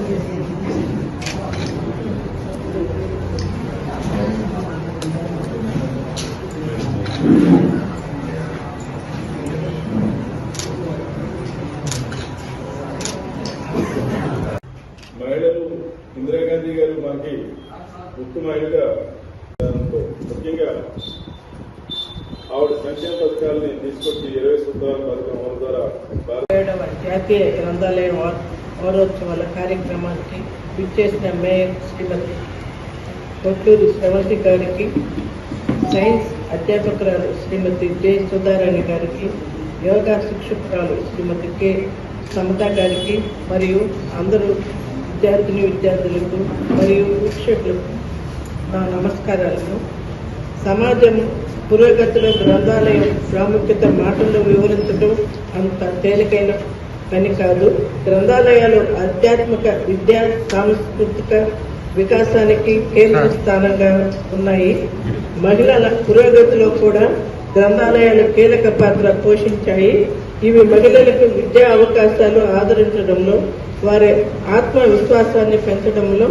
మహిళలు ఇందిరాగాంధీ గారు మనకి ఉత్తమ మహిళగా ముఖ్యంగా ఆవిడ సంక్షేమ పథకాలని తీసుకొచ్చి 20 సూత్రాల పథకం అమలు ద్వారా జాతీయ గ్రంథాలయ వారోత్సవాల కార్యక్రమానికి విచ్చేసిన మేయర్ శ్రీమతి కొట్టూరి శ్రవంతి గారికి, సైన్స్ అధ్యాపకురాలు శ్రీమతి జె సుధారాణి గారికి, యోగా శిక్షకురాలు శ్రీమతి కె సమత గారికి మరియు అందరూ విద్యార్థులకు మరియు వీక్షకులకు నా నమస్కారాలను. సమాజం పురోగతిలో గ్రంథాలయం ప్రాముఖ్యత మాటల్లో వివరించడం అంత తేలికైన పని కాదు. గ్రంథాలయాలు ఆధ్యాత్మిక, విద్యా, సాంస్కృతిక వికాసానికి కేంద్ర స్థానంగా ఉన్నాయి. మహిళల పురోగతిలో కూడా గ్రంథాలయాలు కీలక పాత్ర పోషించాయి. ఇవి మహిళలకు విద్యా అవకాశాలు ఆదరించడంలో, వారి ఆత్మవిశ్వాసాన్ని పెంచడంలో,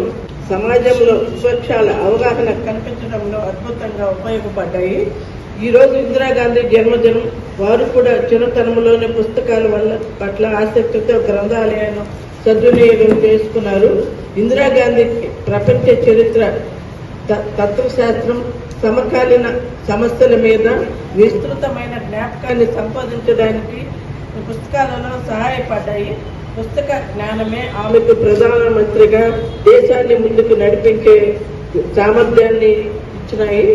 సమాజంలో విపక్షాల అవగాహన కల్పించడంలో అద్భుతంగా ఉపయోగపడ్డాయి. ఈరోజు ఇందిరాగాంధీ జన్మదినం. వారు కూడా చిన్నతనంలోని పుస్తకాల పట్ల ఆసక్తితో గ్రంథాలయాన్ని సద్వినియోగం చేసుకున్నారు. ఇందిరాగాంధీకి ప్రపంచ చరిత్ర, తత్వశాస్త్రం, సమకాలీన సమస్యల మీద విస్తృతమైన జ్ఞాపకాన్ని సంపాదించడానికి పుస్తకాలలో సహాయపడ్డాయి. పుస్తక జ్ఞానమే ఆమెకు ప్రధానమంత్రిగా దేశాన్ని ముందుకు నడిపించే సామర్థ్యాన్ని ఇచ్చినాయి.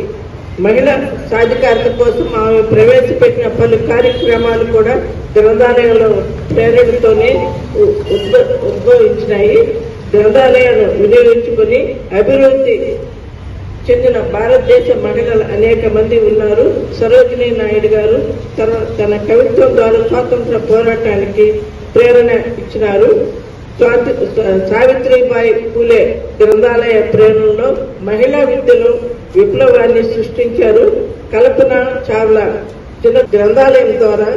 మహిళా సాధికారత కోసం ఆమె ప్రవేశపెట్టిన పలు కార్యక్రమాలు కూడా గ్రంథాలయంలో ప్రేరణతోనే ఉద్భవించినాయి. గ్రంథాలయాలను వినియోగించుకుని అభివృద్ధి చెందిన భారతదేశ మహిళలు అనేక మంది ఉన్నారు. సరోజినీ నాయుడు గారు తన కవిత్వం ద్వారా స్వాతంత్ర పోరాటానికి ప్రేరణ ఇచ్చినారు. సావిత్రిబాయి పూలే గ్రంథాలయ ప్రేరణలో మహిళా విద్యలో విప్లవాన్ని సృష్టించారు. కల్పన చావ్లా చిన్న గ్రంథాలయం ద్వారా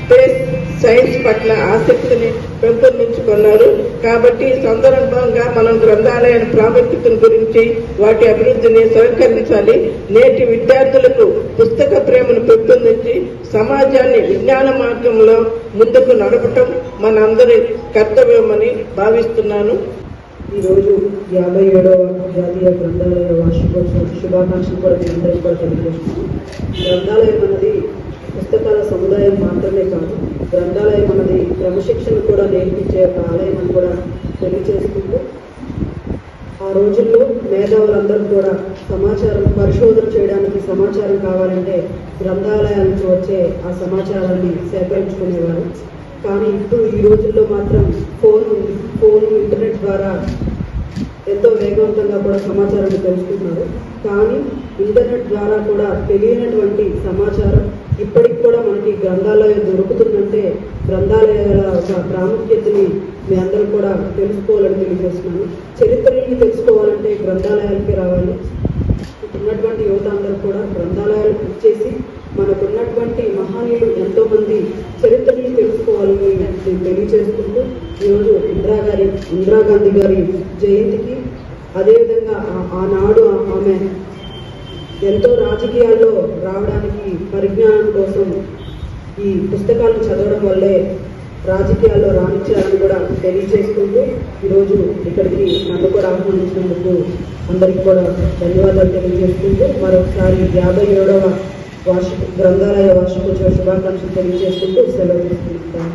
స్పేస్ సైన్స్ పట్ల ఆసక్తిని పెంపొందించుకున్నారు. కాబట్టి ఈ సందర్భంగా మనం గ్రంథాలయాల ప్రాముఖ్యతను గురించి, వాటి అభివృద్ధిని సహకరించాలి. నేటి విద్యార్థులకు పుస్తక ప్రేమను పెంపొందించి సమాజాన్ని విజ్ఞాన మార్గంలో ముందుకు నడపటం మనందరి కర్తవ్యమని భావిస్తున్నాను. ఈరోజు 57వ జాతీయ గ్రంథాలయ వార్షికోత్సవ శుభాకాంక్షలు కూడా మీ అందరికీ కూడా తెలియజేస్తున్నాను. గ్రంథాలయం అన్నది పుస్తకాల సముదాయం మాత్రమే కాదు, గ్రంథాలయం అన్నది క్రమశిక్షణ కూడా నేర్పించే ఒక ఆలయం అని కూడా తెలియజేసుకుంటూ, ఆ రోజుల్లో మేధావులందరూ కూడా పరిశోధన చేయడానికి సమాచారం కావాలంటే గ్రంథాలయాల నుంచి వచ్చే ఆ సమాచారాన్ని సేకరించుకునేవారు. కానీ ఇప్పుడు ఈ రోజుల్లో మాత్రం ఫోన్ ఇంటర్నెట్ ద్వారా ఎంతో వేగవంతంగా కూడా సమాచారాన్ని తెలుసుకుంటున్నారు. కానీ ఇంటర్నెట్ ద్వారా కూడా తెలియనటువంటి సమాచారం ఇప్పటికి కూడా మనకి గ్రంథాలయం దొరుకుతుందంటే గ్రంథాలయాల ఒక ప్రాముఖ్యతని మీ అందరూ కూడా తెలుసుకోవాలని తెలియజేస్తున్నాను. చరిత్రని తెలుసుకోవాలంటే గ్రంథాలయాలకి రావాలి. ఉన్నటువంటి యువత అందరూ కూడా గ్రంథాలయాలు ఇచ్చేసి మనకున్నటువంటి మహనీయులు ఎంతోమంది చరిత్రని తెలుసుకోవాలని తెలియజేసుకుంటూ, ఈరోజు ఇందిరాగాంధీ గారి జయంతికి, అదేవిధంగా ఆనాడు ఆమె ఎంతో రాజకీయాల్లో రావడానికి పరిజ్ఞానం కోసం ఈ పుస్తకాలను చదవడం వల్లే రాజకీయాల్లో రాణించాలని కూడా తెలియజేసుకుంటూ, ఈరోజు ఇక్కడికి నన్ను కూడా ఆహ్వానించినందుకు అందరికీ కూడా ధన్యవాదాలు తెలియజేసుకుంటూ, మరొకసారి 57వ గ్రంథాలయ వార్షికోత్సవ శుభాకాంక్షలు తెలియజేసుకుంటూ సెలవు తీసుకుంటాను.